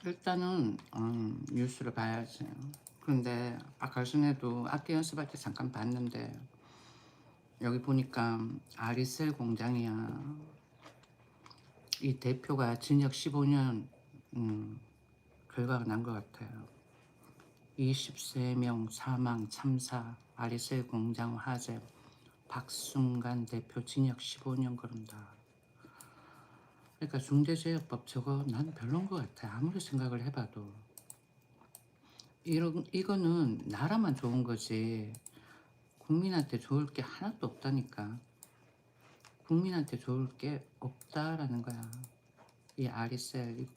일단은 뉴스를 봐야지. 그런데 아까 전에도 악기 연습할 때 잠깐 봤는데 여기 보니까 아리셀 공장이야. 이 대표가 징역 15년 결과가 난 것 같아요. 23명 사망 참사 아리셀 공장 화재 박순간 대표 징역 15년 그런다. 그러니까 중대재해법 저거 난 별론 것 같아. 아무리 생각을 해봐도. 이거는 나라만 좋은 거지 국민한테 좋을 게 하나도 없다니까. 국민한테 좋을 게 없다라는 거야. 이 아리셀이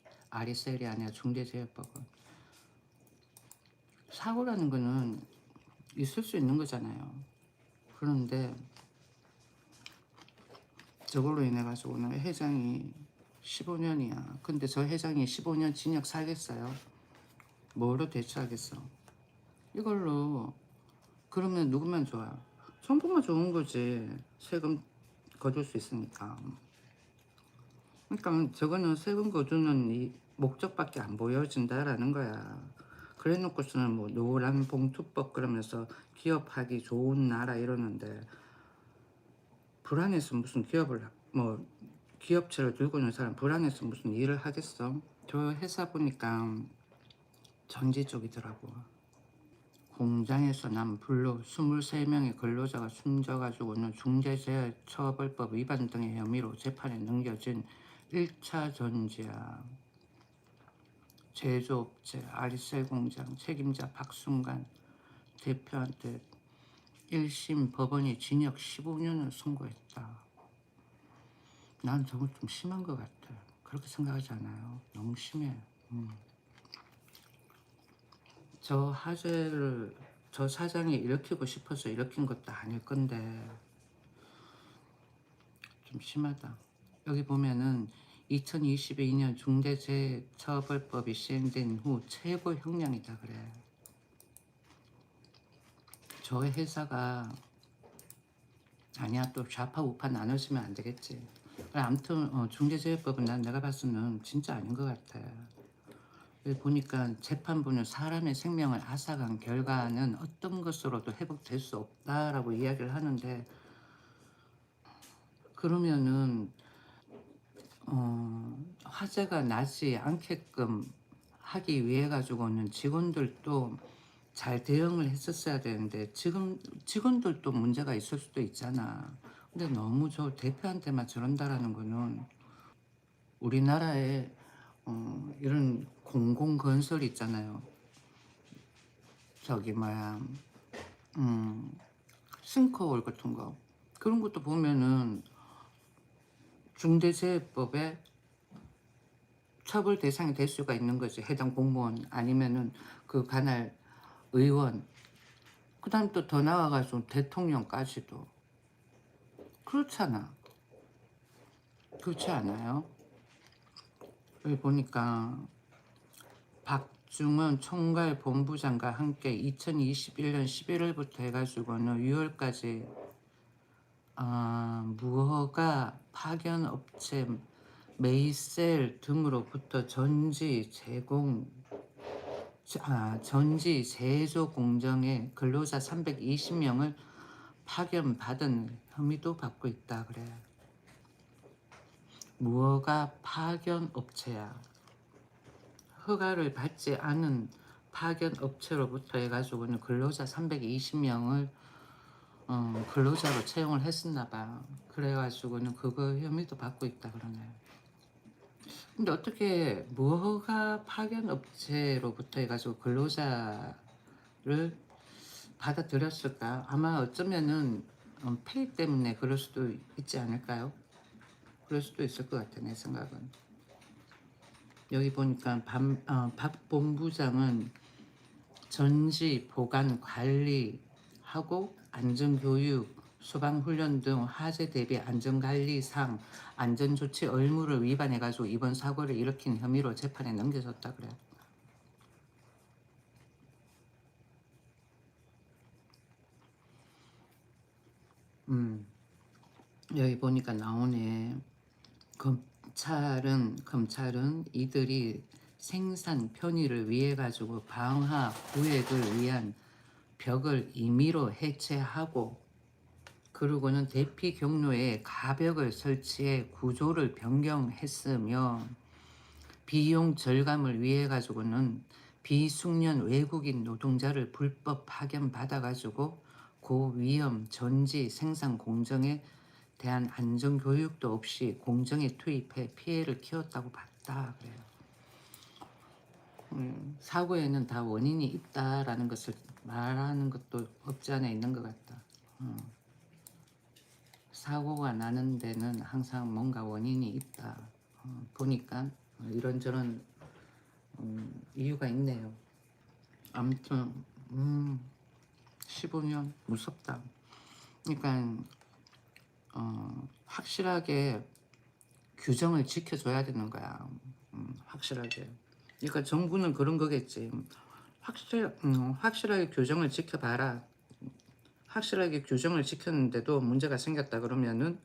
아니라 중대재해법은. 사고라는 거는 있을 수 있는 거잖아요. 그런데 저걸로 인해 가지고는 회장이 15년이야. 근데 저 회장이 15년 징역 살겠어요? 뭐로 대처하겠어? 이걸로 그러면 누구만 좋아? 정부만 좋은 거지. 세금 거둘 수 있으니까. 그러니까 저거는 세금 거두는 이 목적밖에 안 보여진다라는 거야. 그래 놓고서는 뭐 노란 봉투법 그러면서 기업하기 좋은 나라 이러는데 불안해서 무슨 뭐 기업체를 들고 있는 사람 불안해서 무슨 일을 하겠어? 저 회사 보니까 전지 쪽이더라고. 공장에서 난 불로 23명의 근로자가 숨져가지고는 중대재해처벌법 위반 등의 혐의로 재판에 넘겨진 1차 전지야. 제조업체 아리셀 공장 책임자 박순간 대표한테 1심 법원이 징역 15년을 선고했다. 난 저건 좀 심한 것 같아. 그렇게 생각하지 않아요? 너무 심해. 저 화재를 저 사장이 일으키고 싶어서 일으킨 것도 아닐 건데 좀 심하다. 여기 보면은 2022년 중대재해처벌법이 시행된 후 최고 형량이다 그래. 저 회사가 아니야 또 좌파 우파 나눠지면 안 되겠지. 아무튼 중대재해법은 난 내가 봤을 때는 진짜 아닌 것 같아. 여기 보니까 재판부는 사람의 생명을 앗아간 결과는 어떤 것으로도 회복될 수 없다라고 이야기를 하는데 그러면은 화재가 나지 않게끔 하기 위해 가지고는 직원들도 잘 대응을 했었어야 되는데 지금 직원들도 문제가 있을 수도 있잖아. 근데 너무 저 대표한테만 저런다라는 거는 우리나라에 이런 공공건설 있잖아요. 저기 뭐야 싱크홀 같은 거 그런 것도 보면은 중대재해법에 처벌 대상이 될 수가 있는 거지. 해당 공무원 아니면은 그 관할 의원 그 다음 또 더 나아가서 대통령까지도 그렇잖아. 그렇지 않아요? 여기 보니까 박중원 총괄본부장과 함께 2021년 11월부터 해가지고는 6월까지 무허가 파견업체 메이셀 등으로부터 전지 제조 공정의 근로자 320명을 파견받은 혐의도 받고 있다 그래. 무허가 파견업체야. 허가를 받지 않은 파견업체로부터 해가지고는 근로자 320명을 근로자로 채용을 했었나 봐. 그래가지고는 그거 혐의도 받고 있다 그러네. 근데 어떻게 무허가 파견업체로부터 해가지고 근로자를 받아들였을까? 아마 어쩌면은 페이 때문에 그럴 수도 있지 않을까요? 그럴 수도 있을 것 같아 내 생각은. 여기 보니까 박 본부장은 전지 보관 관리하고 안전교육 소방훈련 등 화재 대비 안전관리상 안전조치 의무를 위반해가지고 이번 사고를 일으킨 혐의로 재판에 넘겨졌다 그래. 여기 보니까 나오네. 검찰은 이들이 생산 편의를 위해 가지고 방화 구획을 위한 벽을 임의로 해체하고 그리고는 대피 경로에 가벽을 설치해 구조를 변경했으며 비용 절감을 위해 가지고는 비숙련 외국인 노동자를 불법 파견 받아 가지고 고위험 전지 생산 공정에 대한 안전 교육도 없이 공정에 투입해 피해를 키웠다고 봤다 그래요. 사고에는 다 원인이 있다라는 것을 말하는 것도 없지 않아 있는 것 같다. 사고가 나는 데는 항상 뭔가 원인이 있다. 보니까 이런저런 이유가 있네요. 아무튼 15년 무섭다. 그러니까 확실하게 규정을 지켜줘야 되는 거야. 확실하게. 그러니까 정부는 그런 거겠지. 확실하게 규정을 지켜봐라. 확실하게 규정을 지켰는데도 문제가 생겼다 그러면은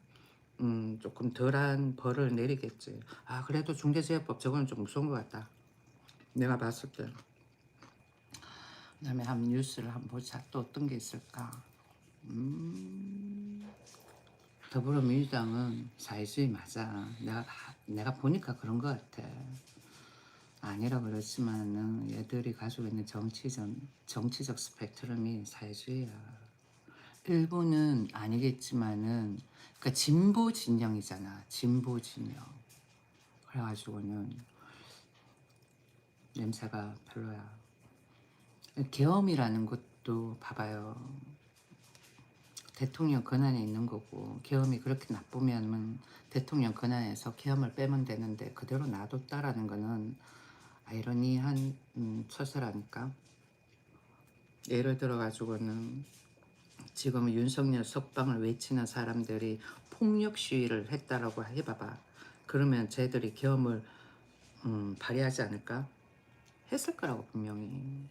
조금 덜한 벌을 내리겠지. 아 그래도 중대재해법 저거는 좀 무서운 것 같다. 내가 봤을 때. 그다음에 한번 뉴스를 한번 보자. 또 어떤 게 있을까? 더불어민주당은 사회주의 맞아. 내가 보니까 그런 것 같아. 아니라 그렇지만은 얘들이 가지고 있는 정치적 스펙트럼이 사회주의야. 일부는 아니겠지만은 그러니까 진보 진영이잖아. 진보 진영. 그래가지고는 냄새가 별로야. 계엄이라는 것도 봐봐요. 대통령 권한에 있는 거고 계엄이 그렇게 나쁘면 대통령 권한에서 계엄을 빼면 되는데 그대로 놔뒀다라는 거는 아이러니한 처사라니까. 예를 들어 가지고는 지금 윤석열 석방을 외치는 사람들이 폭력 시위를 했다라고 해봐봐. 그러면 쟤들이 계엄을 발휘하지 않을까? 했을 거라고 분명히.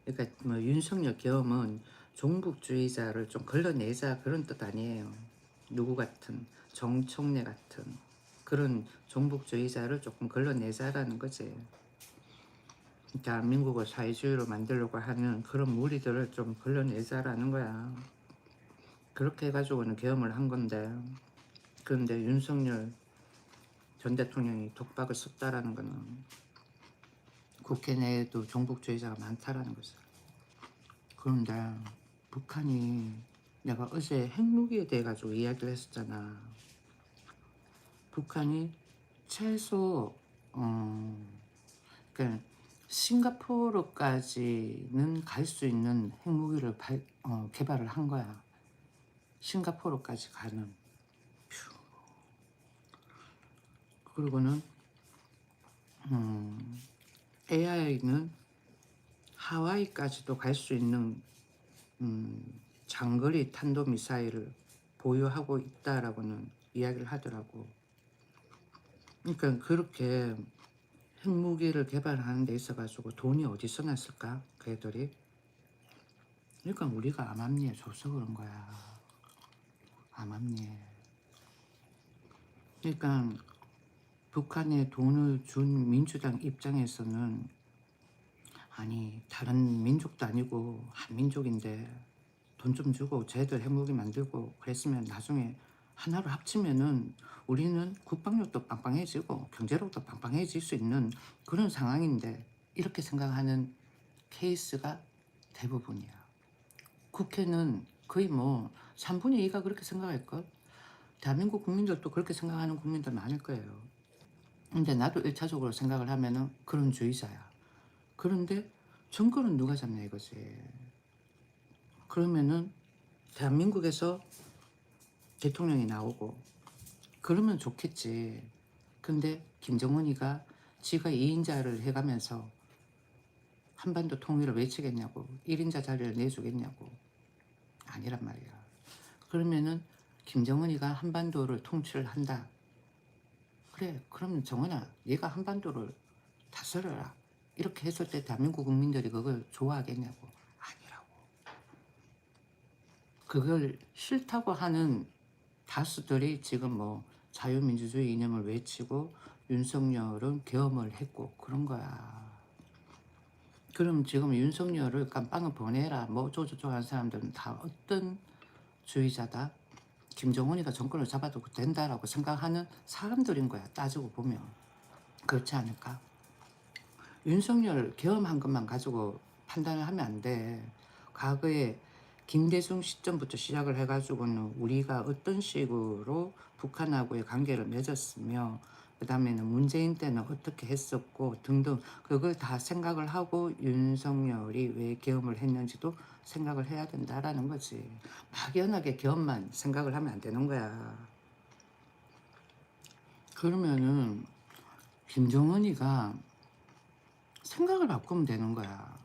그러니까 뭐 윤석열 계엄은 종북주의자를 좀 걸러내자 그런 뜻 아니에요. 누구 같은 정청래 같은 그런 종북주의자를 조금 걸러내자라는 거지. 대한민국을 사회주의로 만들려고 하는 그런 무리들을 좀 걸러내자라는 거야. 그렇게 해가지고는 계엄을 한 건데 그런데 윤석열 전 대통령이 독박을 썼다라는 거는 국회 내에도 종북주의자가 많다라는 거죠. 그런데 북한이 내가 어제 핵무기에 대해 가지고 이야기를 했었잖아. 북한이 최소 그러니까 싱가포르까지는 갈 수 있는 핵무기를 개발을 한 거야. 싱가포르까지 가는. 휴. 그리고는 AI는 하와이까지도 갈 수 있는 장거리 탄도미사일을 보유하고 있다라고는 이야기를 하더라고. 그러니까 그렇게 핵무기를 개발하는 데 있어가지고 돈이 어디서 났을까? 그 애들이. 그러니까 우리가 암암리에 줘서 그런 거야. 암암리에. 그러니까 북한에 돈을 준 민주당 입장에서는 아니 다른 민족도 아니고 한민족인데 돈 좀 주고 쟤들 핵무기 만들고 그랬으면 나중에 하나로 합치면은 우리는 국방력도 빵빵해지고 경제력도 빵빵해질 수 있는 그런 상황인데 이렇게 생각하는 케이스가 대부분이야. 국회는 거의 뭐 3분의 2가 그렇게 생각할걸? 대한민국 국민들도 그렇게 생각하는 국민들 많을 거예요. 근데 나도 1차적으로 생각을 하면은 그런 주의자야. 그런데 정권은 누가 잡냐 이거지. 그러면은 대한민국에서 대통령이 나오고 그러면 좋겠지. 근데 김정은이가 지가 2인자를 해가면서 한반도 통일을 외치겠냐고 1인자 자리를 내주겠냐고 아니란 말이야. 그러면은 김정은이가 한반도를 통치를 한다. 그래 그러면 정은아 얘가 한반도를 다스려라. 이렇게 했을 때 대한민국 국민들이 그걸 좋아하겠냐고 아니라고. 그걸 싫다고 하는 다수들이 지금 뭐 자유민주주의 이념을 외치고 윤석열은 계엄을 했고 그런 거야. 그럼 지금 윤석열을 깜빵을 보내라 뭐 어쩌고저쩌고 하는 사람들은 다 어떤 주의자다? 김정은이가 정권을 잡아도 된다라고 생각하는 사람들인 거야. 따지고 보면. 그렇지 않을까? 윤석열 계엄한 것만 가지고 판단을 하면 안 돼. 과거에 김대중 시점부터 시작을 해가지고는 우리가 어떤 식으로 북한하고의 관계를 맺었으며 그 다음에는 문재인 때는 어떻게 했었고 등등 그걸 다 생각을 하고 윤석열이 왜 계엄을 했는지도 생각을 해야 된다라는 거지. 막연하게 계엄만 생각을 하면 안 되는 거야. 그러면은 김정은이가 생각을 바꾸면 되는 거야.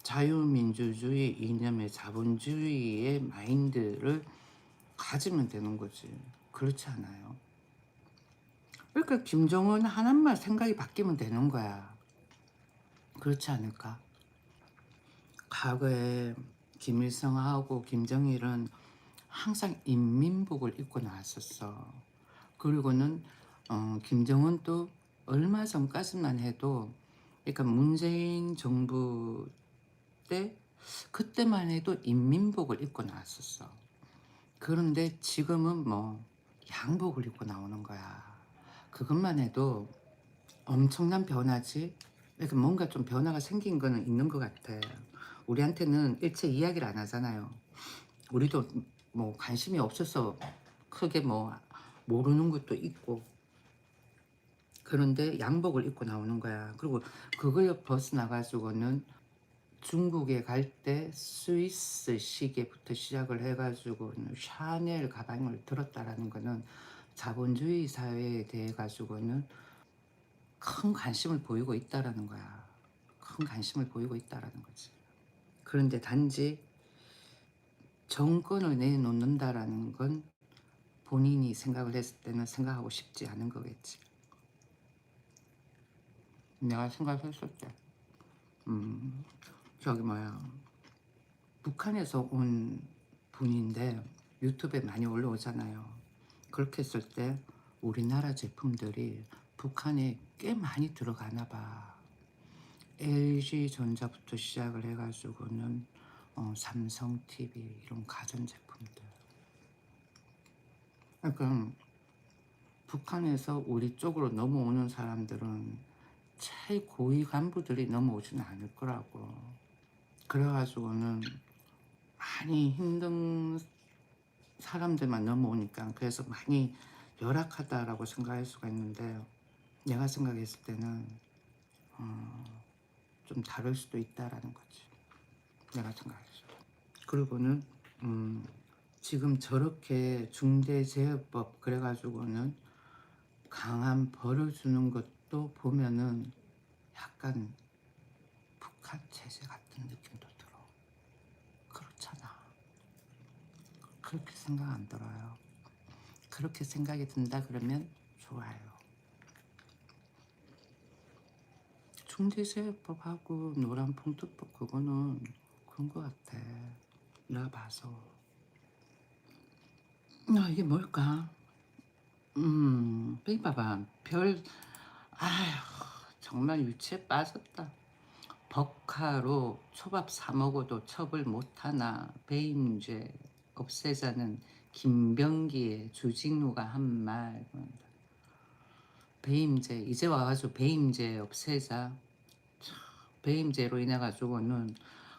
자유민주주의 이념의 자본주의의 마인드를 가지면 되는 거지. 그렇지 않아요? 그러니까 김정은 하나만 생각이 바뀌면 되는 거야. 그렇지 않을까? 과거에 김일성하고 김정일은 항상 인민복을 입고 나왔었어. 그리고는 김정은도 얼마 전까지만 해도 그러니까 문재인 정부 때 그때만 해도 인민복을 입고 나왔었어. 그런데 지금은 뭐 양복을 입고 나오는 거야. 그것만 해도 엄청난 변화지. 그러니까 뭔가 좀 변화가 생긴 거는 있는 것 같아. 우리한테는 일체 이야기를 안 하잖아요. 우리도 뭐 관심이 없어서 크게 뭐 모르는 것도 있고. 그런데 양복을 입고 나오는 거야. 그리고 그걸 벗어나가지고는 중국에 갈 때 스위스 시계부터 시작을 해가지고는 샤넬 가방을 들었다라는 거는 자본주의 사회에 대해 가지고는 큰 관심을 보이고 있다라는 거야. 큰 관심을 보이고 있다라는 거지. 그런데 단지 정권을 내놓는다라는 건 본인이 생각을 했을 때는 생각하고 싶지 않은 거겠지. 내가 생각했을 때 저기 뭐야 북한에서 온 분인데 유튜브에 많이 올라오잖아요. 그렇게 했을 때 우리나라 제품들이 북한에 꽤 많이 들어가나 봐. LG전자부터 시작을 해가지고는 삼성 TV 이런 가전제품들. 그러니까 북한에서 우리 쪽으로 넘어오는 사람들은 최고위 간부들이 넘어오지는 않을 거라고. 그래가지고는 많이 힘든 사람들만 넘어오니까 그래서 많이 열악하다라고 생각할 수가 있는데 내가 생각했을 때는 좀 다를 수도 있다라는 거지. 내가 생각했을 때. 그리고는 지금 저렇게 중대재해법 그래가지고는 강한 벌을 주는 것도 보면은 약간 북한 체제 같은 느낌도 들어. 그렇잖아. 그렇게 생각 안 들어요. 그렇게 생각이 든다 그러면 좋아요. 중대재해법하고 노란봉투법 그거는 그런 것 같아. 내가 봐서. 이게 뭘까? 여기 봐봐. 아휴, 정말 유치에 빠졌다. 법카로 초밥 사 먹어도 처벌 못하나 배임죄 없애자는 김병기의 주진우가 한 말. 배임죄 이제 와가지고 배임죄 없애자. 배임죄로 인해 가지고는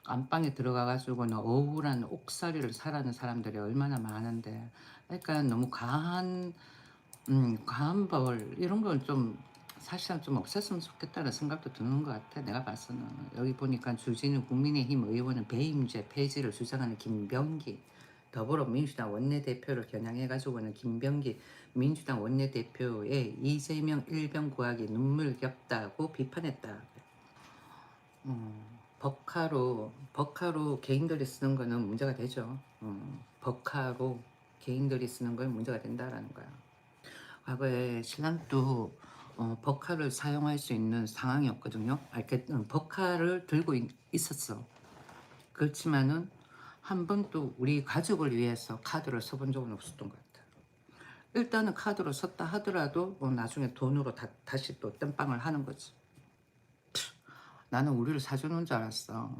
안방에 들어가 가지고는 억울한 옥살이를 살아는 사람들이 얼마나 많은데, 그러니까 너무 과한 벌 이런 걸 좀 사실상 좀 없앴으면 좋겠다는 생각도 드는 것 같아. 내가 봐서는 여기 보니까 주진우 국민의힘 의원은 배임죄 폐지를 주장하는 김병기 더불어민주당 원내대표를 겨냥해가지고는 김병기 민주당 원내대표의 이재명 일병 구하기 눈물겹다고 비판했다. 법카로 개인들이 쓰는 거는 문제가 되죠. 법카로 개인들이 쓰는 건 문제가 된다라는 거야. 과거에 신랑도 법카를 사용할 수 있는 상황이었거든요. 법카를 들고 있었어. 그렇지만은 한 번도 우리 가족을 위해서 카드를 써본 적은 없었던 것 같아. 일단은 카드로 썼다 하더라도 나중에 돈으로 다시 또 땜빵을 하는 거지. 나는 우리를 사주는 줄 알았어.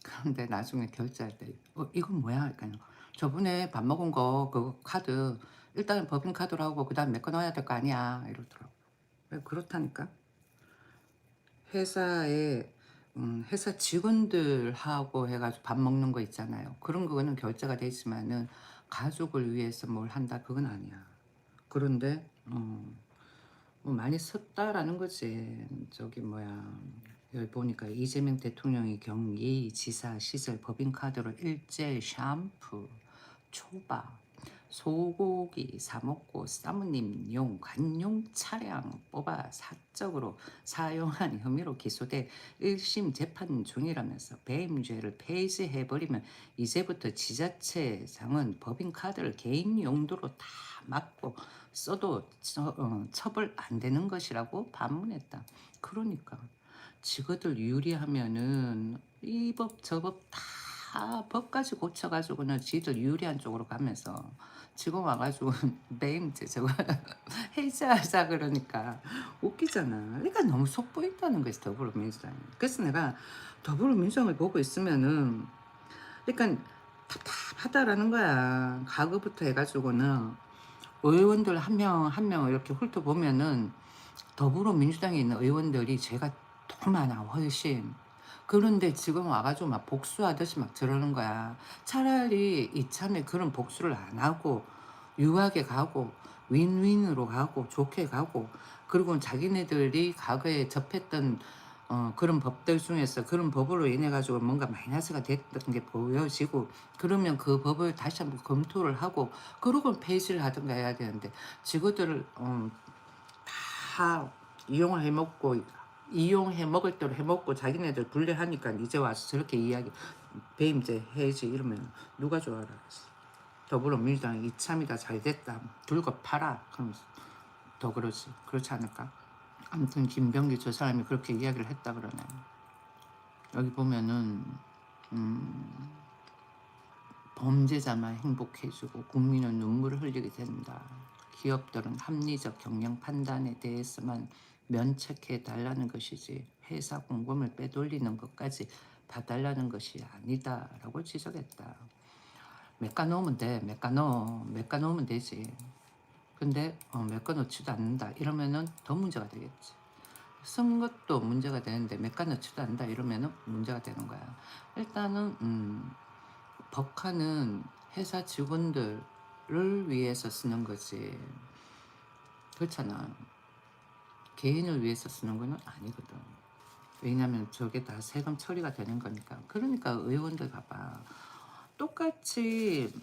그런데 나중에 결제할 때 이건 뭐야? 그러니까요. 저번에 밥 먹은 거 그거 카드 일단은 법인 카드로 하고 그다음 메꿔 넣어야 될 거 아니야 이러더라고. 그렇다니까. 회사에 회사 직원들하고 해가지고 밥 먹는 거 있잖아요. 그런 거는 결제가 돼 있지만은 가족을 위해서 뭘 한다 그건 아니야. 그런데 뭐 많이 썼다라는 거지. 저기 뭐야. 여기 보니까 이재명 대통령이 경기지사 시절 법인카드로 일제 샴푸, 초밥, 소고기 사먹고 사모님용 관용 차량 뽑아 사적으로 사용한 혐의로 기소돼 1심 재판 중이라면서 배임죄를 폐지해버리면 이제부터 지자체장은 법인카드를 개인 용도로 다 막고 써도 처벌 안 되는 것이라고 반문했다. 그러니까 지그들 유리하면은 이 법 저 법 다 법까지 고쳐가지고는 지들 유리한 쪽으로 가면서 지금 와가지고 매임제 저거 해지하자 그러니까 웃기잖아. 그러니까 너무 속보인다는 거지 더불어민주당이. 그래서 내가 더불어민주당을 보고 있으면은 그러니까 답답하다라는 거야. 과거부터 해가지고는 의원들 한 명 한 명 이렇게 훑어보면은 더불어민주당에 있는 의원들이 죄가 더 많아 훨씬. 그런데 지금 와가지고 막 복수하듯이 막 저러는 거야. 차라리 이참에 그런 복수를 안 하고 유하게 가고 윈윈으로 가고 좋게 가고 그리고 자기네들이 과거에 접했던 그런 법들 중에서 그런 법으로 인해 가지고 뭔가 마이너스가 됐던 게 보여지고 그러면 그 법을 다시 한번 검토를 하고 그러고 폐지를 하든가 해야 되는데 지그들을 다 이용해 먹고 이용해 먹을 대로 해 먹고 자기네들 불리하니까 이제 와서 저렇게 이야기 배임죄 해야지 이러면 누가 좋아하겠어. 더불어민주당이 이참이 다 잘됐다 들고 팔아 그러면서 더 그러지 그렇지 않을까. 아무튼 김병기 저 사람이 그렇게 이야기를 했다 그러네. 여기 보면은 범죄자만 행복해지고 국민은 눈물을 흘리게 된다. 기업들은 합리적 경영 판단에 대해서만 면책해 달라는 것이지 회사 공금을 빼돌리는 것까지 봐달라는 것이 아니다라고 지적했다. 메꿔 놓으면 돼. 메꿔 놓으면 되지. 근데 메꿔 놓지도 않는다. 이러면은 더 문제가 되겠지. 쓴 것도 문제가 되는데 메꿔 놓지도 않는다. 이러면은 문제가 되는 거야. 일단은 법카는 회사 직원들을 위해서 쓰는 거지. 그렇잖아. 개인을 위해서 쓰는 거는 아니거든. 왜냐면 저게 다 세금 처리가 되는 거니까. 그러니까 의원들 봐봐. 똑같이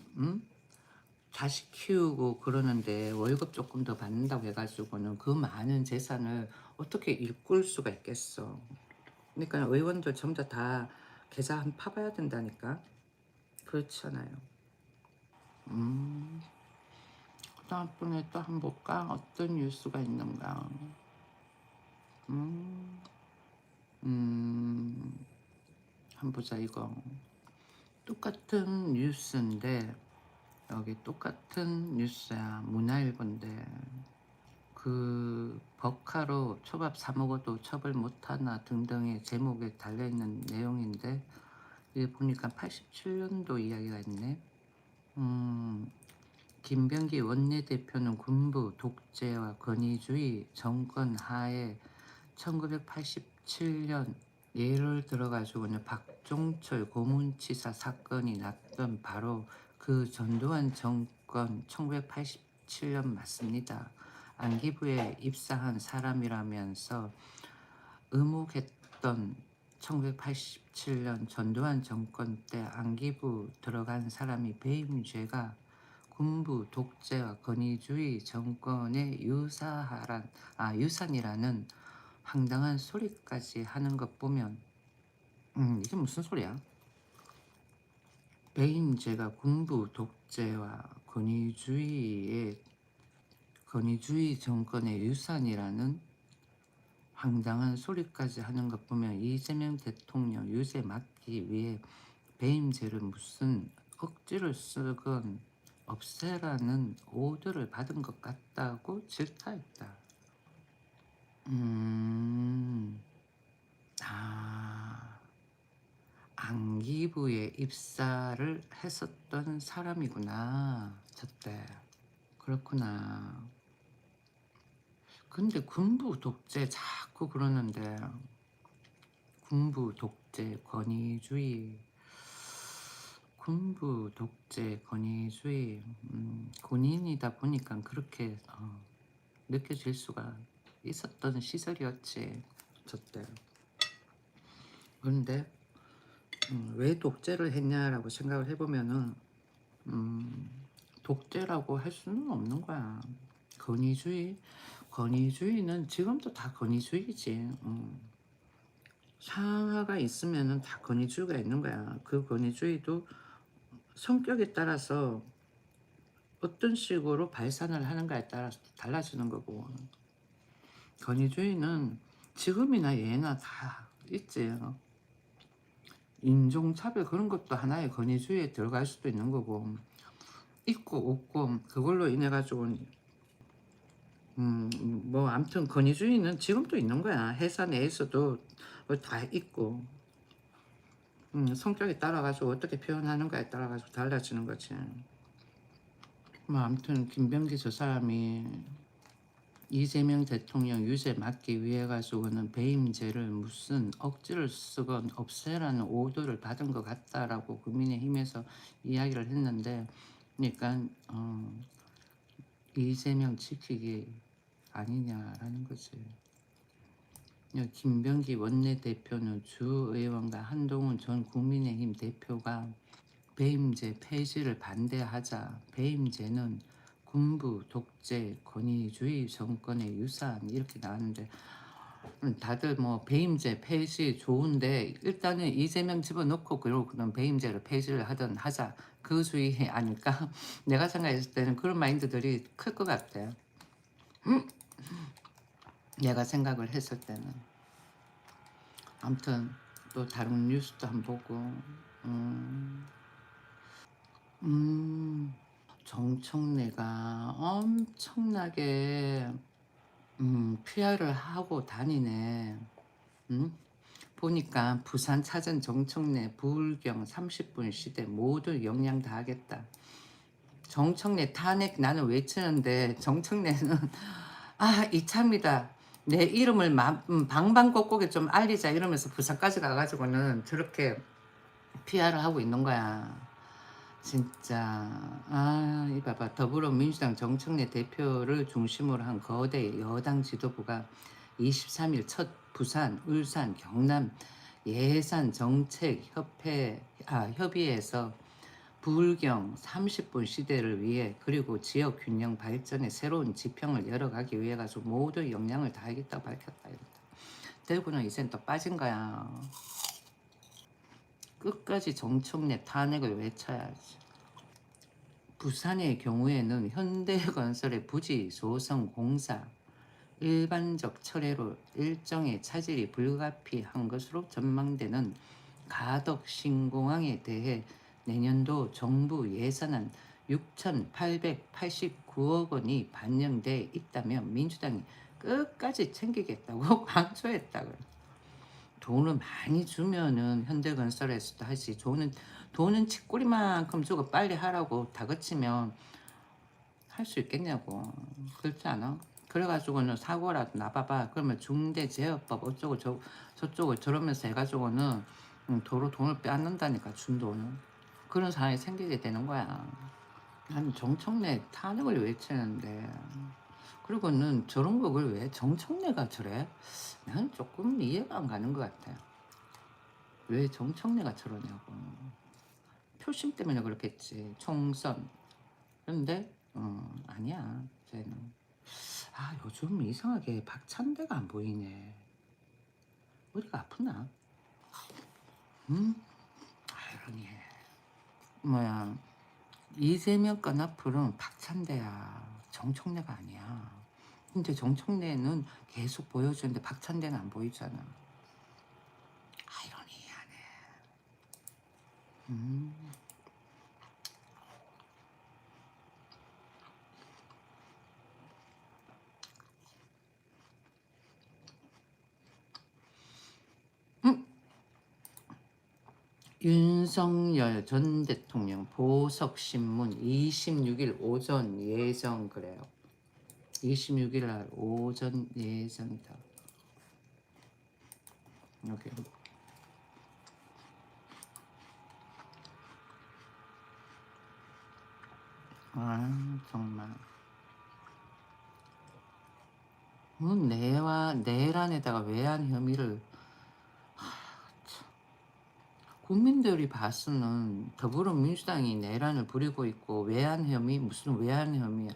자식 키우고 그러는데 월급 조금 더 받는다고 해가지고는 그 많은 재산을 어떻게 일꿀 수가 있겠어. 그러니까 의원들 전부 다 계좌 한 파봐야 된다니까. 그렇잖아요. 다음번에 또 한번 볼까? 어떤 뉴스가 있는가? 음, 한번 보자 이거. 똑같은 뉴스인데 여기 똑같은 뉴스야. 문화일보인데 그 법카로 초밥 사 먹어도 처벌 못하나 등등의 제목에 달려있는 내용인데 이게 보니까 87년도 이야기가 있네. 김병기 원내대표는 군부 독재와 권위주의 정권 하에 1987년 예를 들어가지고는 박종철 고문치사 사건이 났던 바로 그 전두환 정권 1987년 맞습니다. 안기부에 입사한 사람이라면서 의혹했던 1987년 전두환 정권 때 안기부 들어간 사람이 배임죄가 군부 독재와 권위주의 정권의 유산이라는 황당한 소리까지 하는 것 보면 이게 무슨 소리야? 배임죄가 군부 독재와 권위주의 정권의 유산이라는 황당한 소리까지 하는 것 보면 이재명 대통령 유죄 막기 위해 배임죄를 무슨 억지를 쓰건 없애라는 오더를 받은 것 같다고 질타했다. 음, 아, 안기부에 입사를 했었던 사람이구나. 저때. 그렇구나. 근데 군부 독재 자꾸 그러는데 군부 독재 권위주의 군부 독재 권위주의 군인이다 보니까 그렇게 느껴질 수가 있었던 시절이었지 저때. 그런데 왜 독재를 했냐라고 생각을 해보면은 음, 독재라고 할 수는 없는 거야. 권위주의는 지금도 다 권위주의지. 상하가 있으면은 다 권위주의가 있는 거야. 그 권위주의도 성격에 따라서 어떤 식으로 발산을 하는가에 따라서 달라지는 거고, 권위주의는 지금이나 예나 다 있지. 인종차별 그런 것도 하나의 권위주의에 들어갈 수도 있는 거고, 있고 없고 그걸로 인해 가지고 뭐 아무튼 권위주의는 지금도 있는 거야. 회사 내에서도 다 있고 성격에 따라 가지고 어떻게 표현하는가에 따라 가지고 달라지는 거지. 뭐 아무튼 김병기 저 사람이 이재명 대통령 유죄 막기 위해 가지고는 배임죄를 무슨 억지를 쓰건 없애라는 오더를 받은 것 같다라고 국민의힘에서 이야기를 했는데, 그러니까 이재명 지키기 아니냐라는 거지. 김병기 원내대표는 주 의원과 한동훈 전 국민의힘 대표가 배임죄 폐지를 반대하자 배임죄는 군부 독재 권위주의 정권의 유산 이렇게 나왔는데, 다들 뭐 배임죄 폐지 좋은데 일단은 이재명 집어넣고 그리고 그런 배임죄를 폐지를 하든 하자 그 주의 아닐까. 내가 생각했을 때는 그런 마인드들이 클 것 같아. 내가 생각을 했을 때는. 아무튼 또 다른 뉴스도 한번 보고 음, 정청래가 엄청나게 PR을 하고 다니네. 보니까 부산 차전 정청래 부울경 30분 시대 모두 영양 다 하겠다. 정청래 탄핵 나는 외치는데 정청래는 이참이다. 내 이름을 방방곡곡에 좀 알리자 이러면서 부산까지 가가지고는 저렇게 PR을 하고 있는 거야. 진짜 이봐봐. 더불어민주당 정청래 대표를 중심으로 한 거대 여당 지도부가 23일 첫 부산, 울산, 경남 예산 정책 협의회에서 부울경 30분 시대를 위해 그리고 지역 균형 발전에 새로운 지평을 열어가기 위해 가지고 모두 역량을 다하겠다고 밝혔다. 대구는 이젠 또 빠진 거야. 끝까지 정청래 탄핵을 외쳐야지. 부산의 경우에는 현대건설의 부지 조성 공사 일반적 철회로 일정의 차질이 불가피한 것으로 전망되는 가덕 신공항에 대해 내년도 정부 예산안 6,889억 원이 반영돼 있다면 민주당이 끝까지 챙기겠다고 강조했다고. 돈을 많이 주면은 현대건설에서도 하지. 돈은 치꼬리만큼 주고 빨리 하라고 다그치면 할 수 있겠냐고. 그렇지 않아? 그래가지고는 사고라도 나봐봐. 그러면 중대재해법 어쩌고 저쩌고 저러면서 해가지고는 도로 돈을 빼앗는다니까 준 돈을. 그런 상황이 생기게 되는 거야. 난 정청래 탄핵을 외치는데 그리고는 저런 거를 왜 정청래가 저래? 나는 조금 이해가 안 가는 것 같아. 왜 정청래가 저러냐고. 표심 때문에 그렇겠지. 총선. 그런데 아니야. 쟤는. 요즘 이상하게 박찬대가 안 보이네. 어디가 아프나? 아이러니해. 뭐야, 이재명 까나풀은 박찬대야. 정청래가 아니야. 근데 정청래는 계속 보여주는데 박찬대는 안 보이잖아. 아이러니하네. 윤석열 전 대통령 보석신문 26일 오전 예정 그래요. 26일 날 오전 예정이다. 여기. 아 정말. 내란에다가 외환 혐의를 국민들이 봤으면 더불어민주당이 내란을 부리고 있고 외환 혐의 무슨 외환 혐의야?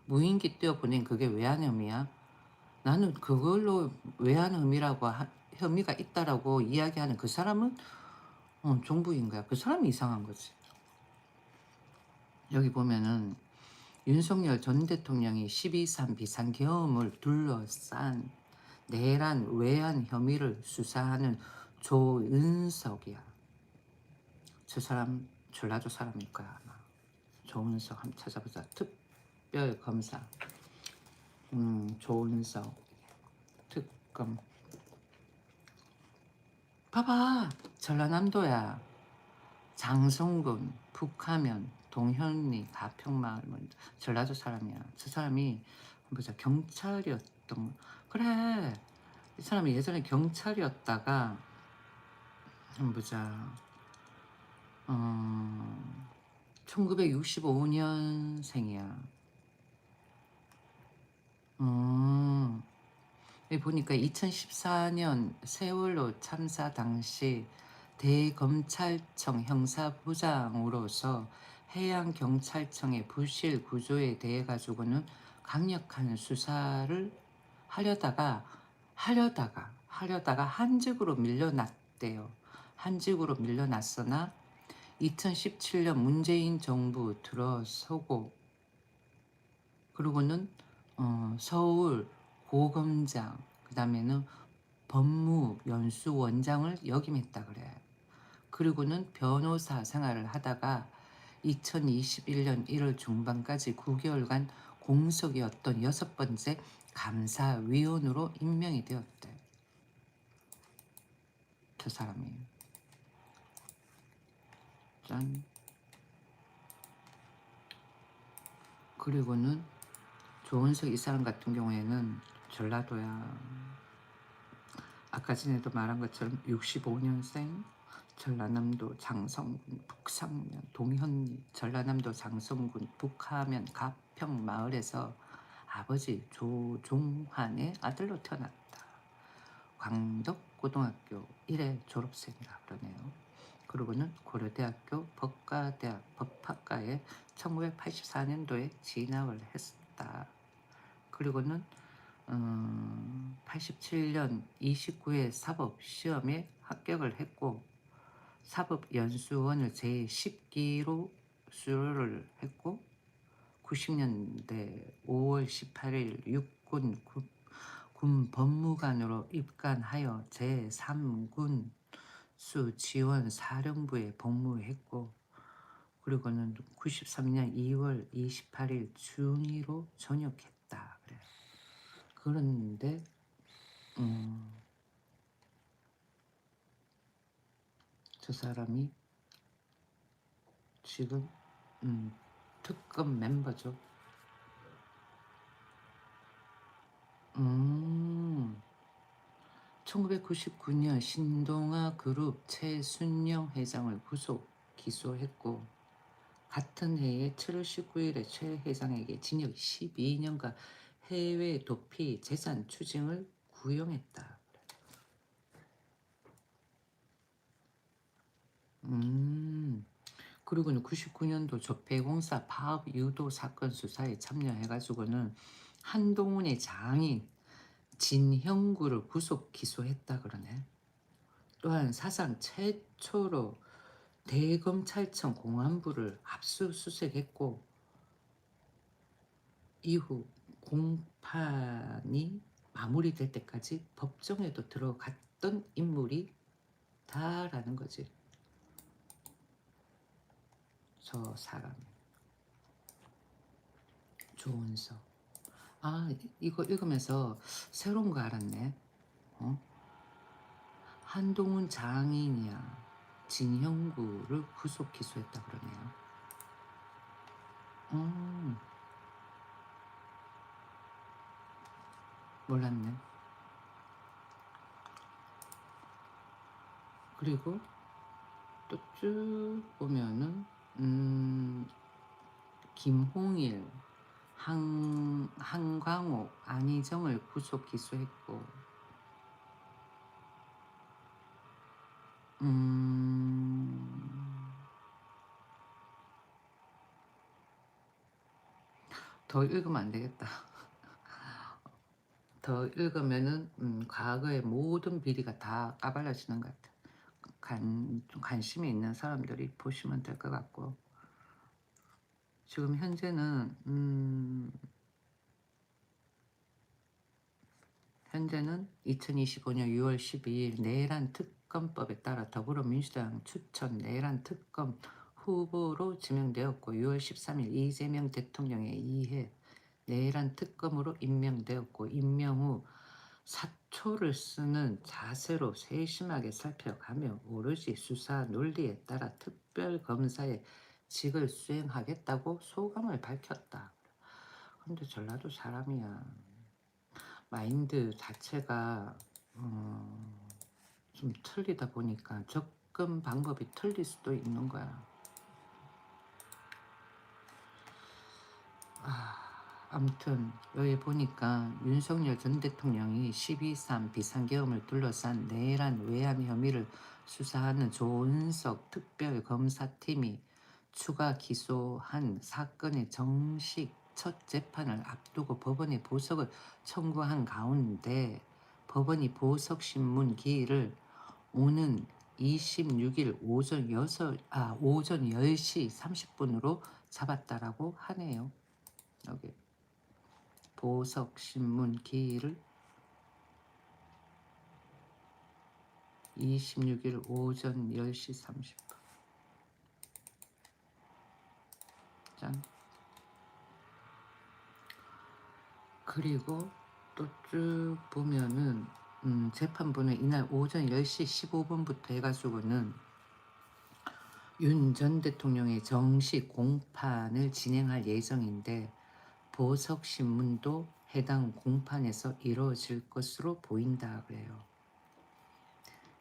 무인기 띄워보낸 그게 외환 혐의야? 나는 그걸로 외환 혐의가 있다라고 이야기하는 그 사람은 정부인 거야. 그 사람이 이상한 거지. 여기 보면은 윤석열 전 대통령이 12.3 비상계엄을 둘러싼 내란 외환 혐의를 수사하는 조은석이야. 저 사람 전라도 사람일 거야 아마. 조은석 한번 찾아보자. 특별검사 조은석 특검. 봐봐 전라남도야. 장성군 북하면 동현리 가평마을 전라도 사람이야. 저 사람이 보자 경찰이었던 그래. 이 사람이 예전에 경찰이었다가 한번 보자. 1965년생이야. 여기 보니까 2014년 세월호 참사 당시 대검찰청 형사부장으로서 해양경찰청의 부실 구조에 대해 가지고는 강력한 수사를 하려다가 한직으로 밀려났대요. 한직으로 밀려났으나 2017년 문재인 정부 들어서고 그리고는 서울 고검장 그 다음에는 법무연수원장을 역임했다 그래. 그리고는 변호사 생활을 하다가 2021년 1월 중반까지 9개월간 공석이었던 6번째 감사위원으로 임명이 되었대. 저 사람이. 짠. 그리고는 조은석 이 사람 같은 경우에는 전라도야. 아까 전에도 말한 것처럼 65년생 전라남도 장성군 북상면 동현리 전라남도 장성군 북하면 가평 마을에서 아버지 조종환의 아들로 태어났다. 광덕고등학교 1회 졸업생이라 그러네요. 그리고는 고려대학교 법과대학 법학과에 1984년도에 진학을 했다. 그리고는 87년 29회 사법시험에 합격을 했고 사법연수원을 제10기로 수료를 했고 90년대 5월 18일 육군 군법무관으로 입관하여 제3군 수지원사령부에 복무했고 그리고는 93년 2월 28일 중위로 전역했다. 그래. 그런데 저 사람이 지금 특검 멤버죠. 1999년 신동아 그룹 최순영 회장을 구속 기소했고 같은 해에 7월 19일에 최 회장에게 징역 12년과 해외 도피 재산 추징을 구형했다. 그리고는 99년도 적폐공사 파업 유도 사건 수사에 참여해가지고는 한동훈의 장인 진형구를 구속 기소했다 그러네. 또한 사상 최초로 대검찰청 공안부를 압수수색했고 이후 공판이 마무리될 때까지 법정에도 들어갔던 인물이 다라는 거지. 저 사람 조은석. 아 이거 읽으면서 새로운 거 알았네. 한동훈 장인이야. 진형구를 구속 기소했다 그러네요. 음, 몰랐네. 그리고 또 쭉 보면은 음, 김홍일, 한광옥, 안희정을 구속 기소했고, 음, 더 읽으면 안 되겠다. 더 읽으면은 과거의 모든 비리가 다 까발려지는 것 같아. 좀 관심이 있는 사람들이 보시면 될 것 같고, 지금 현재는 2025년 6월 12일 내란 특검법에 따라 더불어민주당 추천 내란 특검 후보로 지명되었고, 6월 13일 이재명 대통령에 의해 내란 특검으로 임명되었고, 임명 후 사초를 쓰는 자세로 세심하게 살펴가며 오로지 수사 논리에 따라 특별검사의 직을 수행하겠다고 소감을 밝혔다. 근데 전라도 사람이야. 마인드 자체가 좀 틀리다 보니까 접근 방법이 틀릴 수도 있는 거야. 아무튼 여기 보니까 윤석열 전 대통령이 12.3 비상계엄을 둘러싼 내란 외환 혐의를 수사하는 조은석 특별검사팀이 추가 기소한 사건의 정식 첫 재판을 앞두고 법원에 보석을 청구한 가운데, 법원이 보석신문 기일을 오는 26일 오전 10시 30분으로 잡았다라고 하네요. 여기 보석신문 기일을 26일 오전 10시 30분. 짠. 그리고 또 쭉 보면은 재판부는 이날 오전 10시 15분부터 해가지고는 윤 전 대통령의 정식 공판을 진행할 예정인데, 보석신문도 해당 공판에서 이루어질 것으로 보인다 그래요.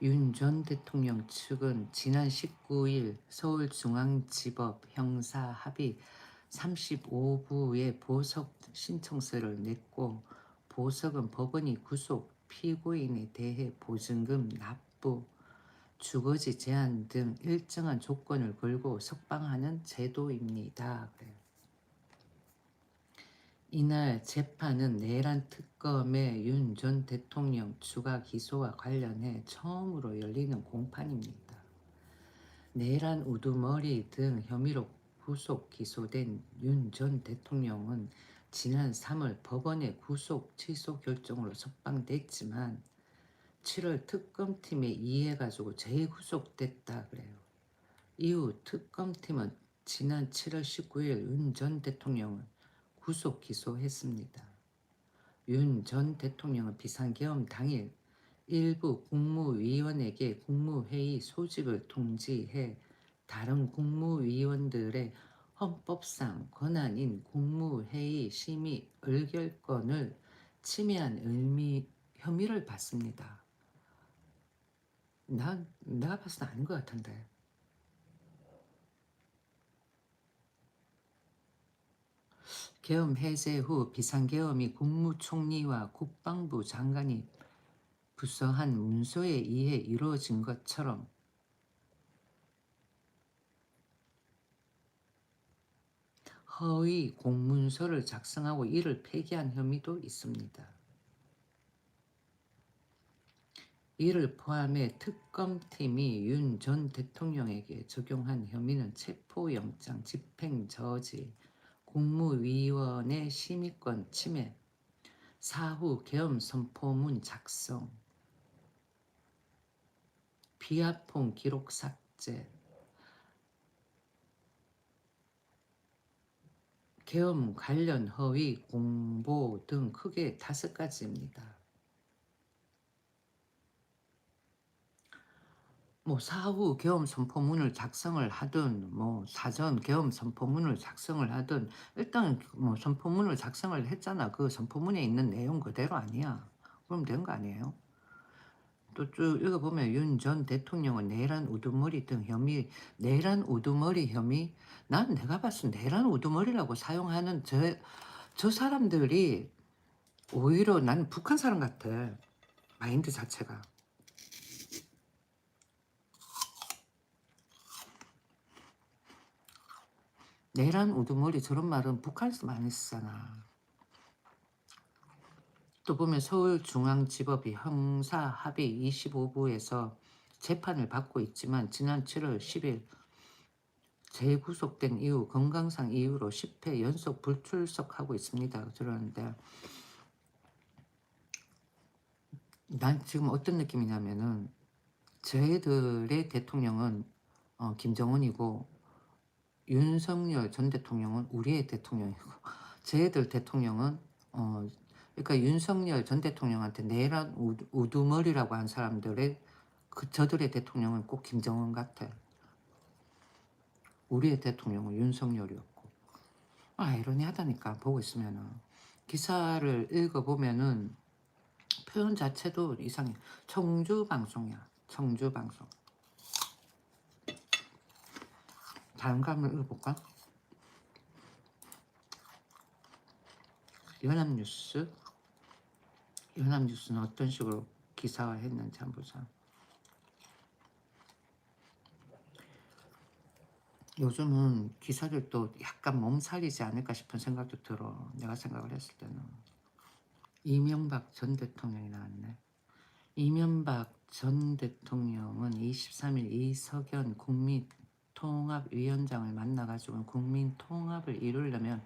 윤 전 대통령 측은 지난 19일 서울중앙지법 형사합의 35부에 보석 신청서를 냈고, 보석은 법원이 구속 피고인에 대해 보증금 납부, 주거지 제한 등 일정한 조건을 걸고 석방하는 제도입니다. 그래요. 이날 재판은 내란 특검의 윤 전 대통령 추가 기소와 관련해 처음으로 열리는 공판입니다. 내란 우두머리 등 혐의로 구속 기소된 윤 전 대통령은 지난 3월 법원의 구속 취소 결정으로 석방됐지만 7월 특검팀에 의해가지고 재구속됐다 그래요. 이후 특검팀은 지난 7월 19일 윤 전 대통령을 구속 기소했습니다. 윤 전 대통령은 비상계엄 당일 일부 국무위원에게 국무회의 소집을 통지해 다른 국무위원들의 헌법상 권한인 국무회의 심의 의결권을 침해한 혐의를 받습니다. 내가 봤을 때 아닌 것 같은데. 계엄 해제 후 비상계엄이 국무총리와 국방부 장관이 부서한 문서에 의해 이루어진 것처럼 허위 공문서를 작성하고 이를 폐기한 혐의도 있습니다. 이를 포함해 특검팀이 윤 전 대통령에게 적용한 혐의는 체포영장 집행저지, 국무위원회 심의권 침해, 사후 계엄 선포문 작성, 비화폰 기록 삭제, 계엄 관련 허위 공보 등 크게 5가지입니다. 뭐 사후 계엄 선포문을 작성을 하든 뭐 사전 계엄 선포문을 작성을 하든 일단 뭐 선포문을 작성을 했잖아. 그 선포문에 있는 내용 그대로 아니야. 그럼 된 거 아니에요? 또 쭉 읽어보면 윤 전 대통령은 내란 우두머리 등 혐의, 내란 우두머리 혐의, 난 내가 봤을 때 내란 우두머리라고 사용하는 저 사람들이 오히려 나는 북한 사람 같아. 마인드 자체가. 내란 우두머리 저런 말은 북한에서 많이 쓰잖아. 또 보면 서울중앙지법이 형사합의 25부에서 재판을 받고 있지만 지난 7월 10일 재구속된 이후 건강상 이유로 10회 연속 불출석하고 있습니다. 그러는데 난 지금 어떤 느낌이냐면은 저희들의 대통령은 김정은이고 윤석열 전 대통령은 우리의 대통령이고 저희들 대통령은 그러니까 윤석열 전 대통령한테 내란 우두머리라고 한 사람들의 저들의 대통령은 꼭 김정은 같아. 우리의 대통령은 윤석열이었고. 아이러니하다니까 보고 있으면은. 기사를 읽어보면은 표현 자체도 이상해. 청주방송이야. 청주방송. 다른 거 한번 읽어볼까? 연합뉴스. 연합뉴스는 어떤 식으로 기사화했는지 한번 보자. 요즘은 기사를 또 약간 몸살이지 않을까 싶은 생각도 들어. 내가 생각을 했을 때는. 이명박 전 대통령이 나왔네. 이명박 전 대통령은 23일 이석연 국민통합위원장을 만나가지고 국민통합을 이루려면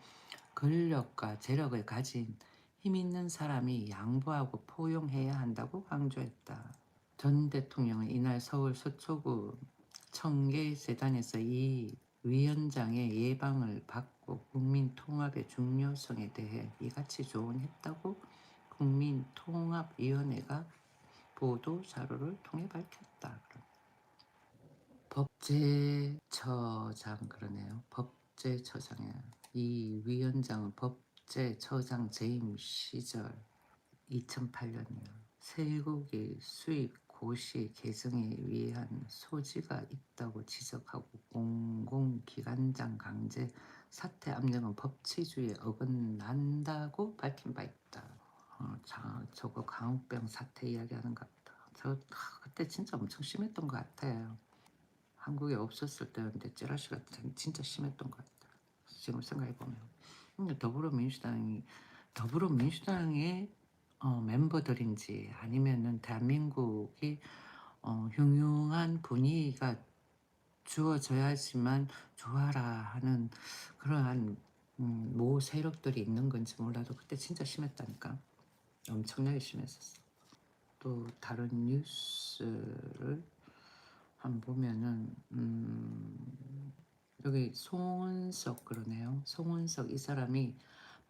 권력과 재력을 가진 힘 있는 사람이 양보하고 포용해야 한다고 강조했다. 전 대통령은 이날 서울 서초구 청계재단에서 이 위원장의 예방을 받고 국민통합의 중요성에 대해 이같이 조언했다고 국민통합위원회가 보도 자료를 통해 밝혔다. 법제처장 그러네요. 법제처장이야. 이 위원장은 법제처장 재임 시절 2008년이요. 쇠고기 수입 고시 개정에 위한 소지가 있다고 지적하고 공공기관장 강제 사퇴 압력은 법치주의에 어긋난다고 밝힌 바 있다. 저거 광우병 사태 이야기하는 것 같다. 그때 진짜 엄청 심했던 것 같아요. 한국에 없었을 때였는데 찌라시가 진짜 심했던 것 같다. 지금 생각해보면. 더불어민주당의 멤버들인지 아니면은 대한민국이 흉흉한 분위기가 주어져야지만 좋아라 하는 그러한 모 세력들이 있는 건지 몰라도 그때 진짜 심했다니까. 엄청나게 심했었어. 또 다른 뉴스를 한번 보면은 여기 송은석 그러네요. 송은석 이 사람이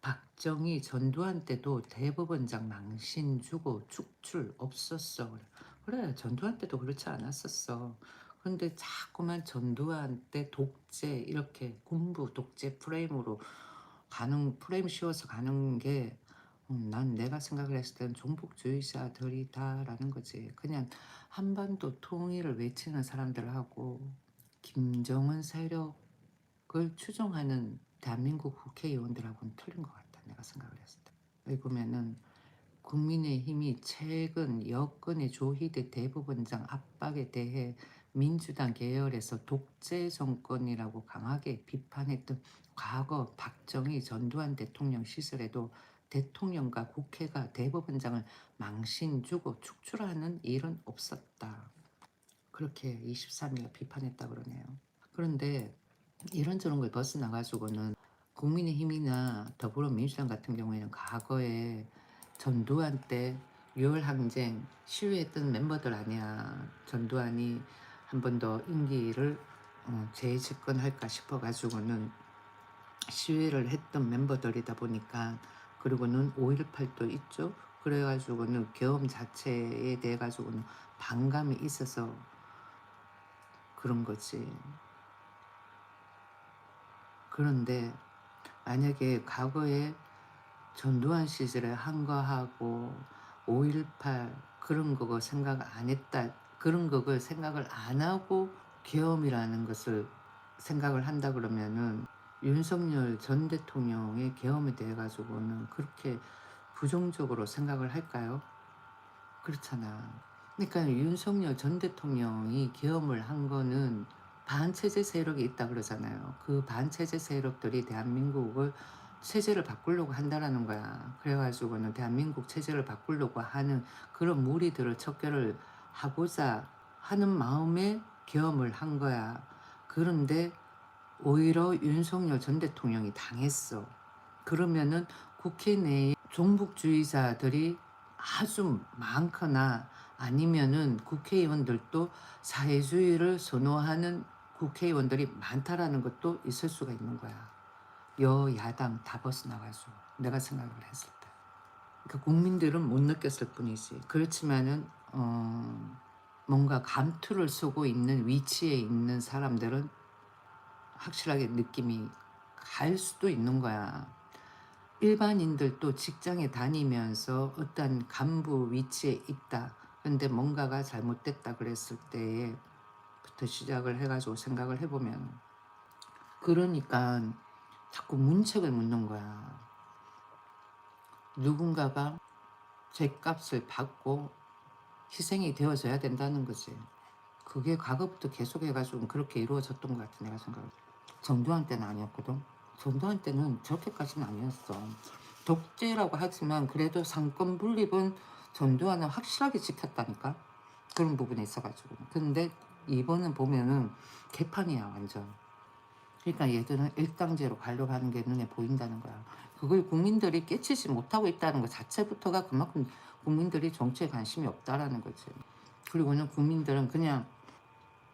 박정희 전두환 때도 대법원장 망신 주고 축출 없었어. 그래 전두환 때도 그렇지 않았었어. 근데 자꾸만 전두환 때 독재 이렇게 군부 독재 프레임으로 가는 프레임 씌워서 가는 게 난 내가 생각을 했을 때는 종북주의자들이다라는 거지. 그냥 한반도 통일을 외치는 사람들하고 김정은 세력을 추종하는 대한민국 국회의원들하고는 틀린 것 같다. 내가 생각을 했을 때. 여기 보면은 국민의힘이 최근 여권의 조희대 대법원장 압박에 대해 민주당 계열에서 독재 정권이라고 강하게 비판했던 과거 박정희 전두환 대통령 시절에도 대통령과 국회가 대법원장을 망신 주고 축출하는 일은 없었다. 그렇게 23일 비판했다 그러네요. 그런데 이런저런 걸 벗어나가지고는 국민의힘이나 더불어민주당 같은 경우에는 과거에 전두환 때 6월 항쟁 시위했던 멤버들 아니야. 전두환이 한 번 더 임기를 재집권할까 싶어가지고는 시위를 했던 멤버들이다 보니까 그리고는 5.18도 있죠. 그래가지고는 계엄 자체에 대해 가지고는 반감이 있어서 그런 거지. 그런데 만약에 과거에 전두환 시절에 한 거하고 5.18 그런 거 생각 안 했다. 그런 거를 생각을 안 하고 계엄이라는 것을 생각을 한다 그러면은 윤석열 전 대통령의 계엄에 대해 가지고는 그렇게 부정적으로 생각을 할까요? 그렇잖아. 그러니까 윤석열 전 대통령이 계엄을 한 거는 반체제 세력이 있다 그러잖아요. 그 반체제 세력들이 대한민국을 체제를 바꾸려고 한다라는 거야. 그래가지고는 대한민국 체제를 바꾸려고 하는 그런 무리들을 척결을 하고자 하는 마음에 계엄을 한 거야. 그런데 오히려 윤석열 전 대통령이 당했어. 그러면은 국회 내에 종북주의자들이 아주 많거나 아니면은 국회의원들도 사회주의를 선호하는 국회의원들이 많다라는 것도 있을 수가 있는 거야. 여야당 다 벗어나가지고 내가 생각을 했을 때. 그러니까 국민들은 못 느꼈을 뿐이지. 그렇지만은 뭔가 감투를 쓰고 있는 위치에 있는 사람들은 확실하게 느낌이 갈 수도 있는 거야. 일반인들도 직장에 다니면서 어떤 간부 위치에 있다. 근데 뭔가가 잘못됐다 그랬을 때부터 시작을 해가지고 생각을 해보면 그러니까 자꾸 문책을 묻는 거야. 누군가가 죗값을 받고 희생이 되어져야 된다는 거지. 그게 과거부터 계속 해가지고 그렇게 이루어졌던 것 같아 내가 생각해. 전두환 때는 아니었거든. 전두환 때는 저렇게까지는 아니었어. 독재라고 하지만 그래도 상권 분립은 전두환은 확실하게 지켰다니까. 그런 부분에 있어가지고. 근데 이번은 보면은 개판이야 완전. 그러니까 얘들은 일당제로 가려고 하는 게 눈에 보인다는 거야. 그걸 국민들이 깨치지 못하고 있다는 것 자체부터가 그만큼 국민들이 정치에 관심이 없다라는 거지. 그리고는 국민들은 그냥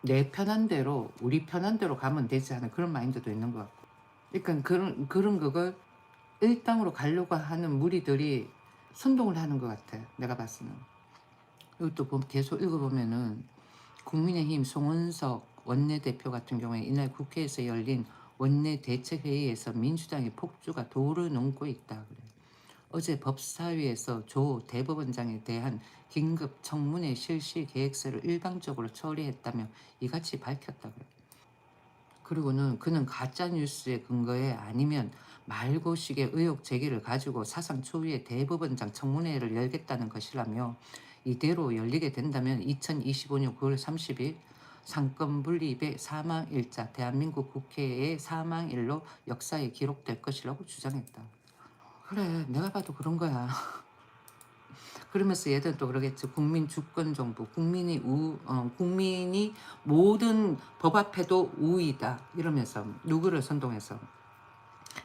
내 편한 대로 우리 편한 대로 가면 되지 않은 그런 마인드도 있는 것 같고. 그러니까 그런 그걸 일당으로 가려고 하는 무리들이 선동을 하는 것 같아 내가 봤을 때는. 이것도 계속 읽어보면은 국민의힘 송원석 원내대표 같은 경우에 이날 국회에서 열린 원내대책회의에서 민주당의 폭주가 도를 넘고 있다 그래. 어제 법사위에서 조 대법원장에 대한 긴급 청문회 실시 계획서를 일방적으로 처리했다며 이같이 밝혔다 그래. 그리고는 그는 가짜뉴스에 근거해 아니면 말고식의 의혹 제기를 가지고 사상 초유의 대법원장 청문회를 열겠다는 것이라며 이대로 열리게 된다면 2025년 9월 30일 상권 분립의 사망일자 대한민국 국회의 사망일로 역사에 기록될 것이라고 주장했다. 그래 내가 봐도 그런 거야. 그러면서 얘들은 또 그러겠지. 국민 주권 정부, 국민이 모든 법 앞에도 우위다. 이러면서 누구를 선동해서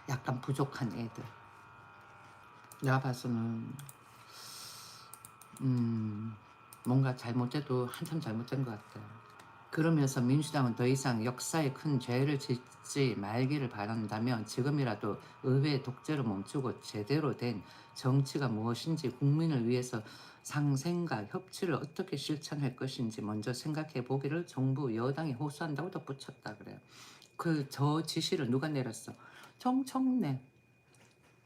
약간 부족한 애들. 내가 봐서는 뭔가 잘못돼도 한참 잘못된 것 같아. 그러면서 민주당은 더 이상 역사에 큰 죄를 짓지 말기를 바란다면 지금이라도 의회 독재를 멈추고 제대로 된 정치가 무엇인지 국민을 위해서 상생과 협치를 어떻게 실천할 것인지 먼저 생각해 보기를 정부 여당이 호소한다고 덧붙였다 그래요. 저 지시를 누가 내렸어? 정청래.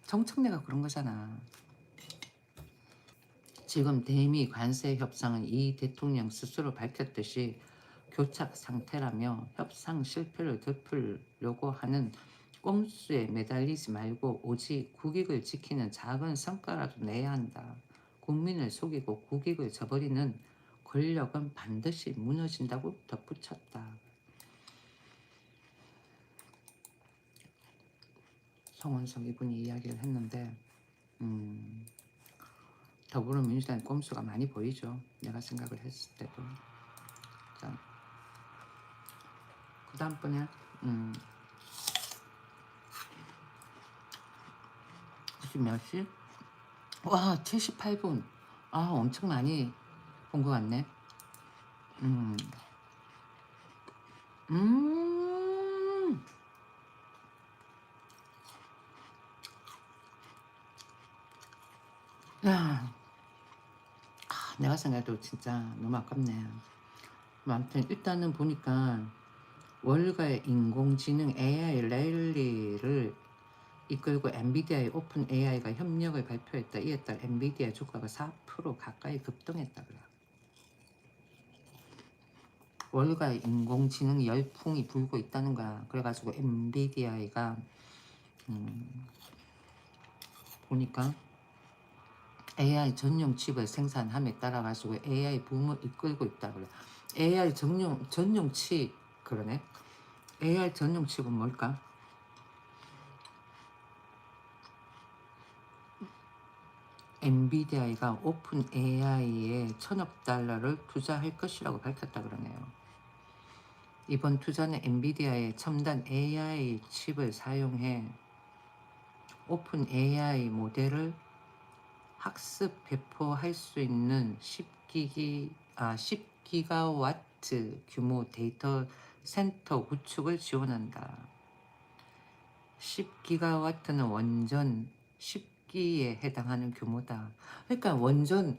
정청래가 그런 거잖아. 지금 대미 관세 협상은 이 대통령 스스로 밝혔듯이 교착 상태라며 협상 실패를 덮으려고 하는 꼼수에 매달리지 말고 오직 국익을 지키는 작은 성과라도 내야 한다. 국민을 속이고 국익을 저버리는 권력은 반드시 무너진다고 덧붙였다. 성원석 이분이 이야기를 했는데 더불어민주당의 꼼수가 많이 보이죠. 내가 생각을 했을 때도. 자, 그 다음번에 지금 몇 시? 와 78분. 아 엄청 많이 본 것 같네. 음. 음. 야, 내가 생각해도 진짜 너무 아깝네. 아무튼 일단은 보니까 월가의 인공지능 AI 랠리를 이끌고 엔비디아의 오픈 AI가 협력을 발표했다. 이에 따라 엔비디아 주가가 4% 가까이 급등했다 그래요. 월가의 인공지능 열풍이 불고 있다는 거야. 그래가지고 엔비디아가 보니까 AI 전용 칩을 생산함에 따라 가지고 AI 붐을 이끌고 있다 그래. AI 전용 칩 그러네. AI 전용 칩은 뭘까? 엔비디아가 오픈 AI에 1,000억 달러를 투자할 것이라고 밝혔다 그러네요. 이번 투자는 엔비디아의 첨단 AI 칩을 사용해 오픈 AI 모델을 학습 배포할 수 있는 10기가와트 규모 데이터 센터 구축을 지원한다. 10기가와트는 원전 10기에 해당하는 규모다. 그러니까 원전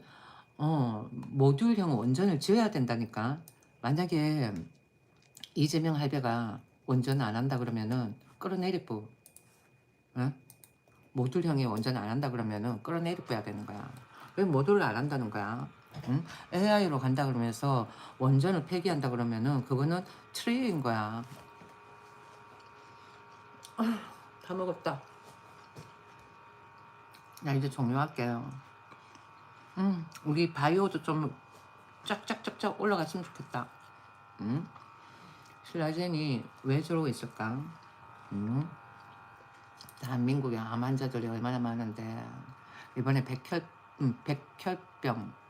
모듈형 원전을 지어야 된다니까. 만약에 이재명 할배가 원전 안 한다 그러면은 끌어내리뿌. 응? 모듈형의 원전 안 한다 그러면은 끌어내리뿌야 되는 거야. 왜 모듈을 안 한다는 거야? 응? AI로 간다 그러면서 원전을 폐기한다 그러면은 그거는 트리인 거야. 다 먹었다. 나 이제 종료할게요. 우리 바이오도 좀 쫙쫙쫙쫙 올라갔으면 좋겠다. 응? 신라젠이 왜 저러고 있을까? 응? 대한민국에 암 환자들이 얼마나 많은데 이번에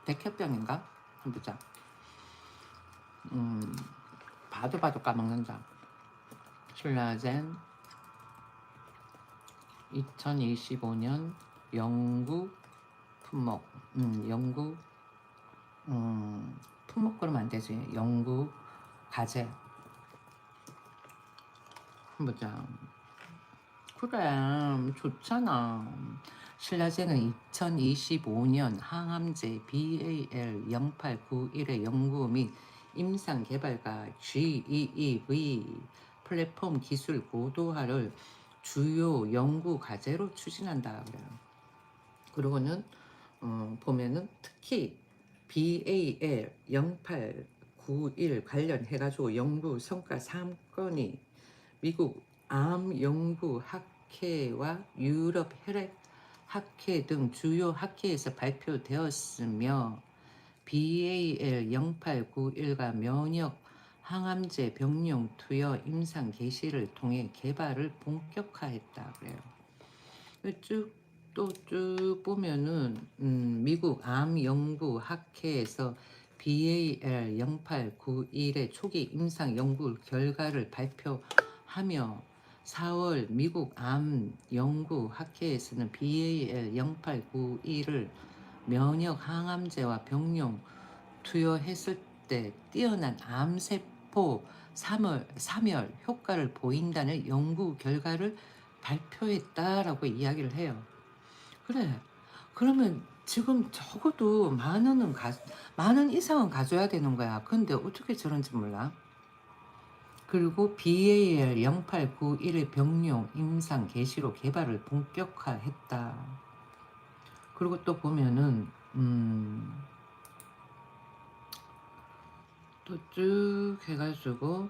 백혈병인가? 한번 보자. 봐도 까먹는다. 신라젠 2025년 영구 품목 영구 품목 그러면 안 되지. 영구 가재 한번 보자. 그래 좋잖아. 신라젠은 2025년 항암제 BAL0891의 연구 및 임상 개발과 GEEV 플랫폼 기술 고도화를 주요 연구 과제로 추진한다 그래요. 그리고는 보면은 특히 BAL0891 관련해가지고 연구 성과 3건이 미국 암 연구 학회와 유럽 혈액 학회 등 주요 학회에서 발표되었으며 BAL0891과 면역 항암제 병용 투여 임상 개시를 통해 개발을 본격화했다 그래요. 쭉 보면은 미국 암 연구 학회에서 BAL0891의 초기 임상 연구 결과를 발표하며 4월 미국 암 연구 학회에서는 BAL0891을 면역 항암제와 병용 투여했을 때 뛰어난 암세포 사멸 효과를 보인다는 연구 결과를 발표했다라고 이야기를 해요. 그래. 그러면 지금 적어도 만 원 이상은 가져야 되는 거야. 근데 어떻게 저런지 몰라. 그리고 BAL0891의 병용 임상 개시로 개발을 본격화했다. 그리고 또 보면은 또 쭉 해가지고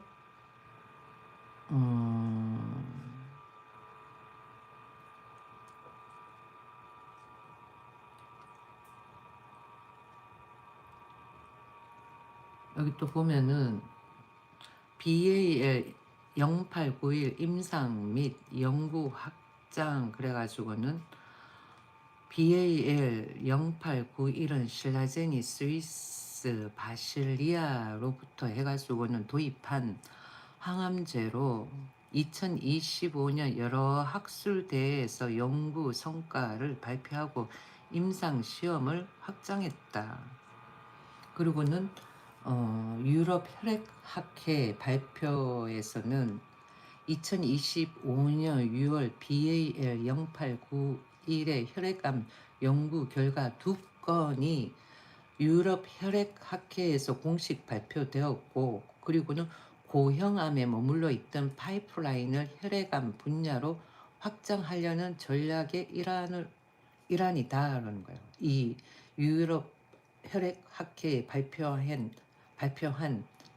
여기 또 보면은 BAL 0891 임상 및 연구 확장 그래가지고는 BAL 0891은 신라젠이 스위스 바실리아로부터 해가지고는 도입한 항암제로 2025년 여러 학술대에서 연구 성과를 발표하고 임상 시험을 확장했다. 그리고는 유럽 혈액학회 발표에서는 2025년 6월 BAL0891의 혈액암 연구 결과 2건이 유럽 혈액학회에서 공식 발표되었고, 그리고는 고형암에 머물러 있던 파이프라인을 혈액암 분야로 확장하려는 전략의 일환이다라는 거예요. 이 유럽 혈액학회에 발표한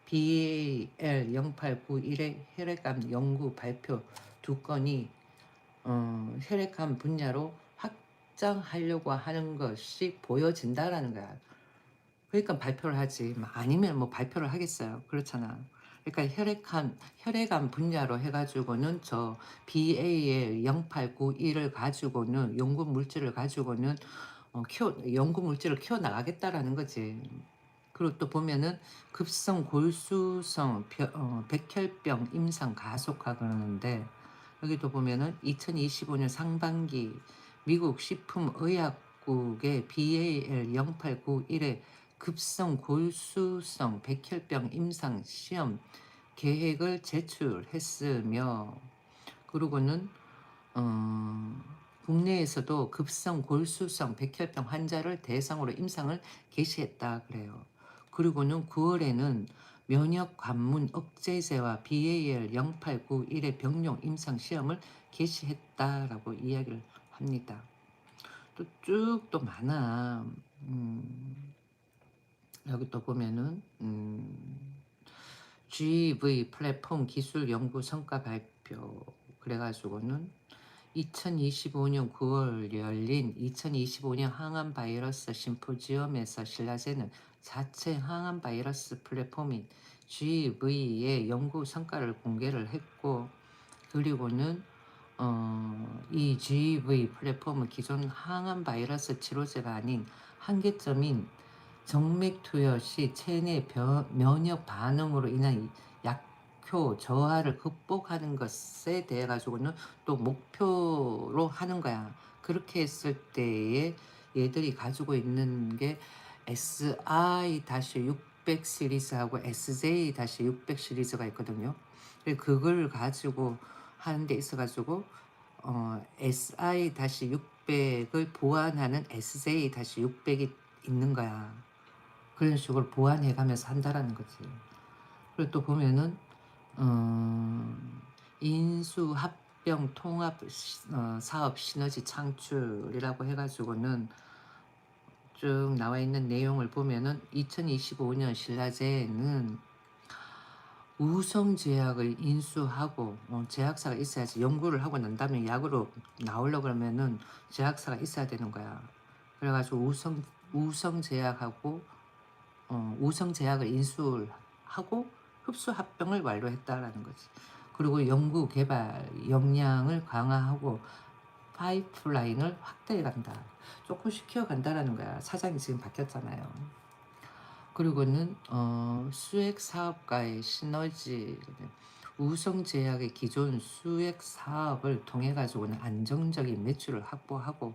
BAL 0891의 혈액암 연구 발표 두 건이 혈액암 분야로 확장하려고 하는 것이 보여진다라는 거야. 그러니까 발표를 하지. 아니면 뭐 발표를 하겠어요. 그렇잖아. 그러니까 혈액암 분야로 해가지고는 저 BAL 0891을 가지고는 연구 물질을 가지고는 연구 물질을 키워 나가겠다라는 거지. 그리고 또 보면은 급성 골수성 백혈병 임상 가속화 그러는데, 여기도 보면은 2025년 상반기 미국 식품의약국의 BAL 0891의 급성 골수성 백혈병 임상 시험 계획을 제출했으며, 그리고는 국내에서도 급성 골수성 백혈병 환자를 대상으로 임상을 개시했다 그래요. 그리고는 9월에는 면역 관문 억제제와 BAL 0891의 병용 임상 시험을 개시했다라고 이야기를 합니다. 또 쭉 또 많아. 여기 또 보면은 GV 플랫폼 기술 연구 성과 발표 그래가지고는 2025년 9월 열린 2025년 항암 바이러스 심포지엄에서 신라제는 자체 항암 바이러스 플랫폼인 GV의 연구 성과를 공개를 했고, 그리고는 이 GV 플랫폼은 기존 항암 바이러스 치료제가 아닌 한계점인 정맥 투여 시 체내 면역 반응으로 인한 약효 저하를 극복하는 것에 대해 가지고는 또 목표로 하는 거야. 그렇게 했을 때에 얘들이 가지고 있는 게 SI-600 시리즈하고 SJ-600 시리즈가 있거든요. 그걸 가지고 하는 데 있어 가지고 SI-600을 보완하는 SJ-600이 있는 거야. 그런 식으로 보완해 가면서 한다라는 거지. 그리고 또 보면은 인수 합병 통합 사업 시너지 창출이라고 해가지고는 쭉 나와 있는 내용을 보면은 2025년 신라제는 우성제약을 인수하고 제약사가 있어야지. 연구를 하고 난 다음에 약으로 나오려고 그러면은 제약사가 있어야 되는 거야. 그래가지고 우성제약하고 우성제약을 인수하고 흡수 합병을 완료했다라는 거지. 그리고 연구 개발 역량을 강화하고 파이프라인을 확대해 간다. 조금씩 키워간다라는 거야. 사장이 지금 바뀌었잖아요. 그리고는 수액 사업과의 시너지, 우성제약의 기존 수액 사업을 통해 가지고는 안정적인 매출을 확보하고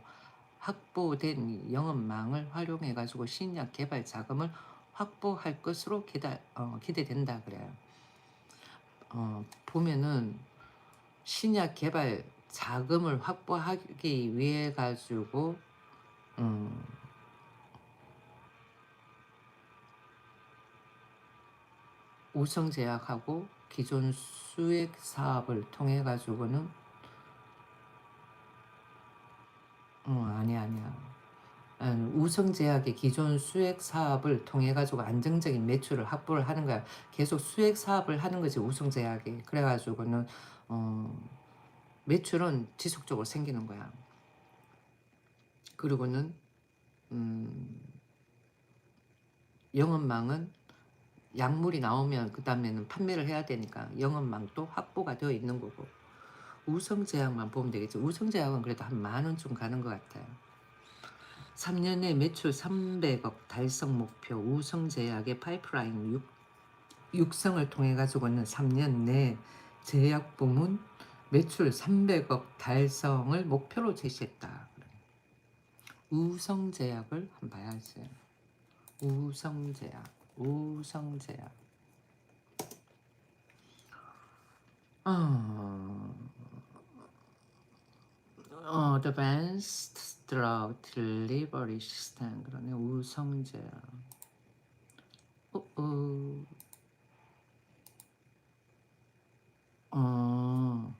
확보된 영업망을 활용해 가지고 신약 개발 자금을 확보할 것으로 기대된다 그래요. 보면은 신약 개발 자금을 확보하기 위해 가지고 우성제약하고 기존 수액 사업을 통해 가지고는 아니야. 우성제약의 기존 수액 사업을 통해 가지고 안정적인 매출을 확보를 하는 거야. 계속 수액 사업을 하는 거지 우성제약이. 그래 가지고는 매출은 지속적으로 생기는 거야. 그리고는 영업망은 약물이 나오면 그 다음에는 판매를 해야 되니까 영업망도 확보가 되어 있는 거고, 우성제약만 보면 되겠지. 우성제약은 그래도 한 10,000원 좀 가는 것 같아요. 3년 내 매출 300억 달성 목표. 우성제약의 파이프라인 육성을 통해 가지고는 3년 내 제약 부문 매출 300억 달성을 목표로 제시했다. 우성제약을 한번 봐야지. 우성제약. Advanced drug delivery system. 그러네. 우성제. 어, 어,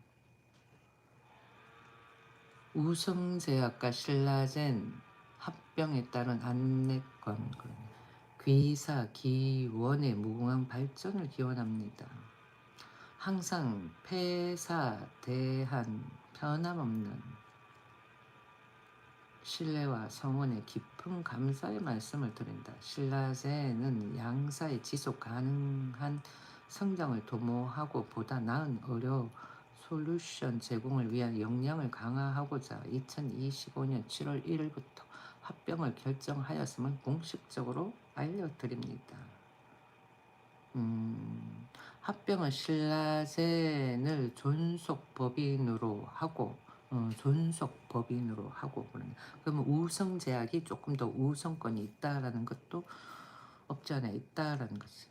우성제약과 신라젠 합병에 따른 안내권. 그러네. 귀사 기원의 무궁한 발전을 기원합니다. 항상 폐사 대한 변함없는 신뢰와 성원의 깊은 감사의 말씀을 드린다. 신라제는 양사의 지속 가능한 성장을 도모하고 보다 나은 의료 솔루션 제공을 위한 역량을 강화하고자 2025년 7월 1일부터 합병을 결정하였음을 공식적으로 알려드립니다. 합병은 신라젠을 존속법인으로 하고 그러면 그러면 우성제약이 조금 더 우선권이 있다라는 것도 없지 않아 있다라는 거지.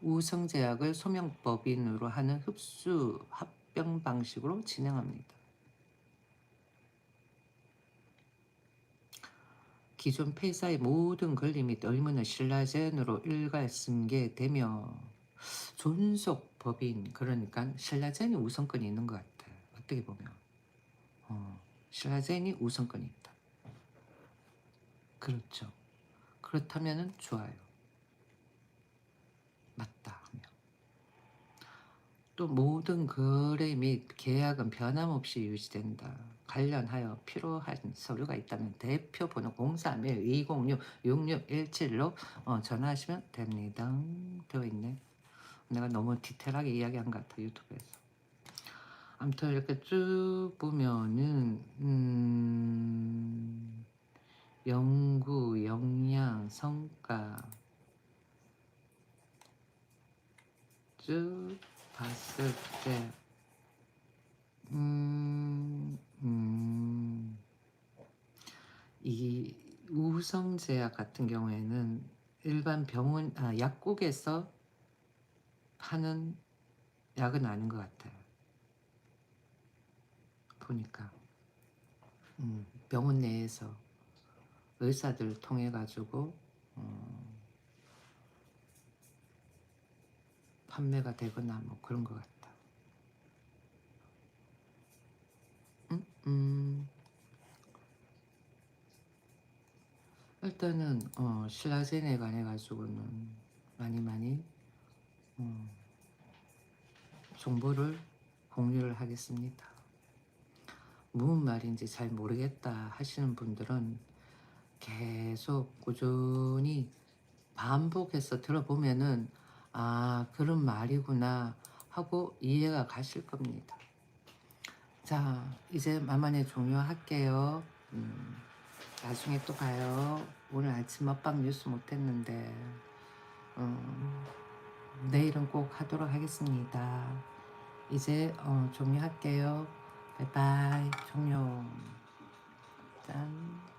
우성제약을 소명법인으로 하는 흡수 합병 방식으로 진행합니다. 기존 폐사의 모든 권리 및 의무는 신라젠으로 일괄승계되며 존속법인 그러니까 신라젠이 우선권이 있는 것 같아. 어떻게 보면 신라젠이 우선권이 있다. 그렇죠. 그렇다면 좋아요. 맞다 하면 또 모든 거래 및 계약은 변함없이 유지된다. 관련하여 필요한 서류가 있다면 대표 번호 031-206-6617로 전화하시면 됩니다. 되어 있네. 내가 너무 디테일하게 이야기한 것 같아 유튜브에서. 아무튼 이렇게 쭉 보면은 연구, 역량, 성과 쭉 봤을 때 이 우성제약 같은 경우에는 일반 병원, 약국에서 파는 약은 아닌 것 같아요. 보니까 병원 내에서 의사들 통해 가지고 판매가 되거나 뭐 그런 것 같다. 일단은 신라젠에 관해 가지고는 많이 정보를 공유를 하겠습니다. 무슨 말인지 잘 모르겠다 하시는 분들은 계속 꾸준히 반복해서 들어보면은 아 그런 말이구나 하고 이해가 가실 겁니다. 자 이제 만만히 종료할게요. 나중에 또 봐요. 오늘 아침 먹방 뉴스 못했는데 내일은 꼭 하도록 하겠습니다. 이제 종료할게요. 바이바이 종료. 짠.